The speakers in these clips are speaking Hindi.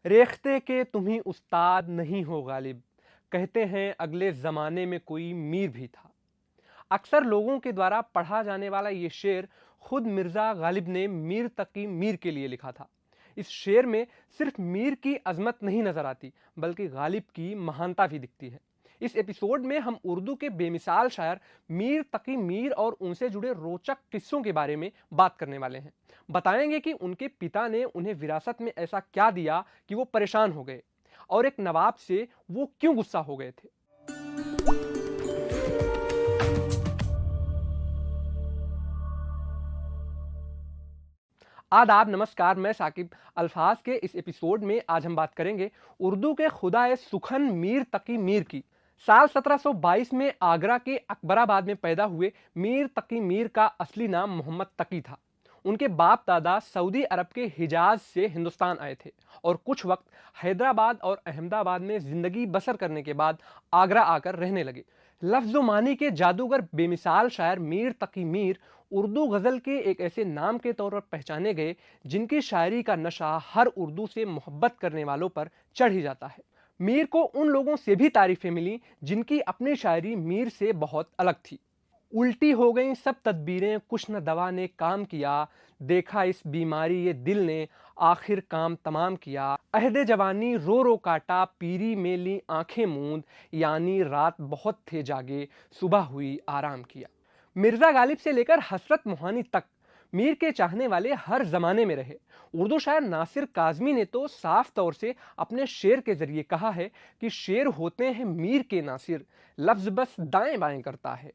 रेख्ते के तुम्ही उस्ताद नहीं हो गालिब, कहते हैं अगले ज़माने में कोई मीर भी था। अक्सर लोगों के द्वारा पढ़ा जाने वाला ये शेर खुद मिर्ज़ा गालिब ने मीर तकी मीर के लिए लिखा था। इस शेर में सिर्फ मीर की अजमत नहीं नजर आती, बल्कि गालिब की महानता भी दिखती है। इस एपिसोड में हम उर्दू के बेमिसाल शायर मीर तकी मीर और उनसे जुड़े रोचक किस्सों के बारे में बात करने वाले हैं। बताएंगे कि उनके पिता ने उन्हें विरासत में ऐसा क्या दिया कि वो परेशान हो गए, और एक नवाब से वो क्यों गुस्सा हो गए थे। आदाब, नमस्कार। मैं साकिब। अल्फाज के इस एपिसोड में आज हम बात करेंगे उर्दू के खुदाए सुखन मीर तकी मीर की। साल 1722 में आगरा के अकबराबाद में पैदा हुए मीर तकी मीर का असली नाम मोहम्मद तकी था। उनके बाप दादा सऊदी अरब के हिजाज से हिंदुस्तान आए थे और कुछ वक्त हैदराबाद और अहमदाबाद में जिंदगी बसर करने के बाद आगरा आकर रहने लगे। लफ्ज़ मानी के जादूगर बेमिसाल शायर मीर तकी मीर उर्दू गज़ल के एक ऐसे नाम के तौर पर पहचाने गए जिनकी शायरी का नशा हर उर्दू से मोहब्बत करने वालों पर चढ़ ही जाता है। मीर को उन लोगों से भी तारीफें मिली जिनकी अपनी शायरी मीर से बहुत अलग थी। उल्टी हो गई सब तदबीरें, कुछ न दवा ने काम किया, देखा इस बीमारी ये दिल ने, आखिर काम तमाम किया, अहदे जवानी रो रो काटा, पीरी में ली आंखें मूंद, यानी रात बहुत थे जागे, सुबह हुई आराम किया। मिर्ज़ा गालिब से लेकर हसरत मोहानी तक मीर के चाहने वाले हर जमाने में रहे। उर्दू शायर नासिर काज़मी ने तो साफ तौर से अपने शेर के जरिए कहा है कि शेर होते हैं मीर के नासिर, लफ्ज़ बस दाएं बाएं करता है।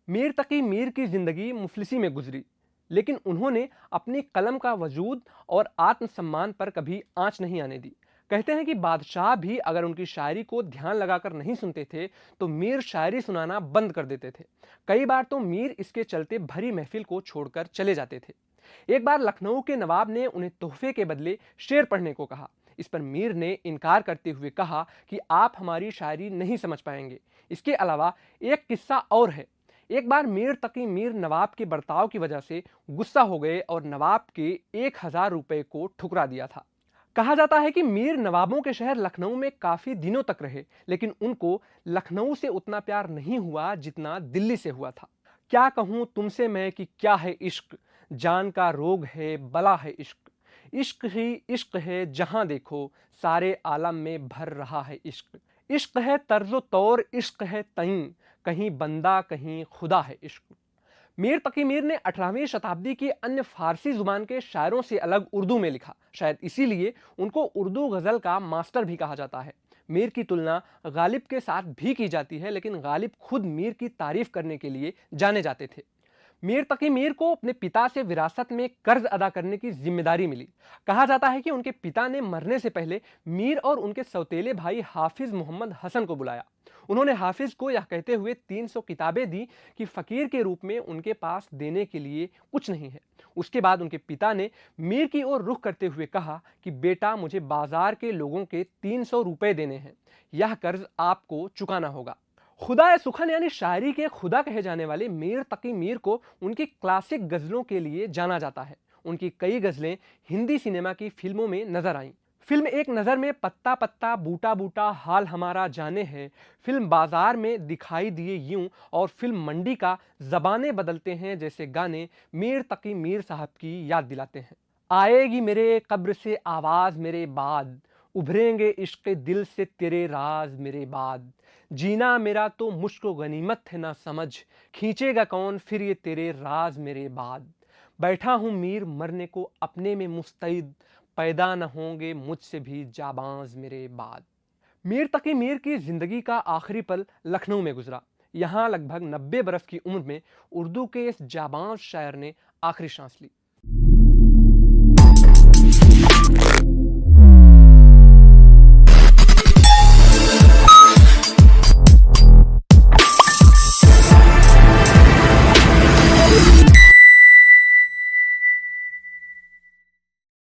मीर तकी मीर की जिंदगी मुफलिसी में गुजरी, लेकिन उन्होंने अपनी कलम का वजूद और आत्मसम्मान पर कभी आंच नहीं आने दी। कहते हैं कि बादशाह भी अगर उनकी शायरी को ध्यान लगाकर नहीं सुनते थे तो मीर शायरी सुनाना बंद कर देते थे। कई बार तो मीर इसके चलते भरी महफिल को छोड़कर चले जाते थे। एक बार लखनऊ के नवाब ने उन्हें तोहफे के बदले शेर पढ़ने को कहा। इस पर मीर ने इनकार करते हुए कहा कि आप हमारी शायरी नहीं समझ पाएंगे। इसके अलावा एक किस्सा और है। एक बार मीर तकी मीर नवाब के बर्ताव की वजह से गुस्सा हो गए और नवाब के 1000 रुपए को ठुकरा दिया था। कहा जाता है कि मीर नवाबों के शहर लखनऊ में काफी दिनों तक रहे, लेकिन उनको लखनऊ से उतना प्यार नहीं हुआ जितना दिल्ली से हुआ था। क्या कहूं तुमसे मैं कि क्या है इश्क, जान का रोग है बला है इश्क, इश्क ही इश्क है जहां देखो, सारे आलम में भर रहा है इश्क, इश्क है तर्जो तौर इश्क है तईं, कहीं बंदा कहीं खुदा है इश्क। मीर तकी मीर ने 18वीं शताब्दी की अन्य फारसी जुबान के शायरों से अलग उर्दू में लिखा। शायद इसीलिए उनको उर्दू गज़ल का मास्टर भी कहा जाता है। मीर की तुलना गालिब के साथ भी की जाती है, लेकिन गालिब खुद मीर की तारीफ करने के लिए जाने जाते थे। मीर तकी मीर को अपने पिता से विरासत में कर्ज अदा करने की जिम्मेदारी मिली। कहा जाता है कि उनके पिता ने मरने से पहले मीर और उनके सौतेले भाई हाफिज मोहम्मद हसन को बुलाया। उन्होंने हाफिज को यह कहते हुए 300 किताबें दी कि फकीर के रूप में उनके पास देने के लिए कुछ नहीं है। उसके बाद उनके पिता ने मीर की ओर रुख करते हुए कहा कि बेटा, मुझे बाजार के लोगों के 300 रुपए देने हैं, यह कर्ज आपको चुकाना होगा। खुदा सुखन यानी शायरी के खुदा कहे जाने वाले मीर तकी मीर को उनकी क्लासिक गजलों के लिए जाना जाता है। उनकी कई गजलें हिंदी सिनेमा की फिल्मों में नजर आईं। फिल्म एक नज़र में पत्ता पत्ता बूटा बूटा हाल हमारा जाने है, फिल्म बाजार में दिखाई दिए यूं, और फिल्म मंडी का जबानें बदलते हैं जैसे गाने मीर तकी मीर साहब की याद दिलाते हैं। आएगी मेरे कब्र से आवाज़ मेरे बाद, उभरेंगे इश्क दिल से तेरे राज मेरे बाद, जीना मेरा तो मुश्को गनीमत है ना समझ, खींचेगा कौन फिर ये तेरे राज मेरे बाद, बैठा हूँ मीर मरने को अपने में मुस्तैद, पैदा न होंगे मुझसे भी जाबाज मेरे बाद। मीर तकी मीर की जिंदगी का आखिरी पल लखनऊ में गुजरा। यहाँ लगभग 90 बरस की उम्र में उर्दू के इस जाबाज शायर ने आखिरी सांस ली।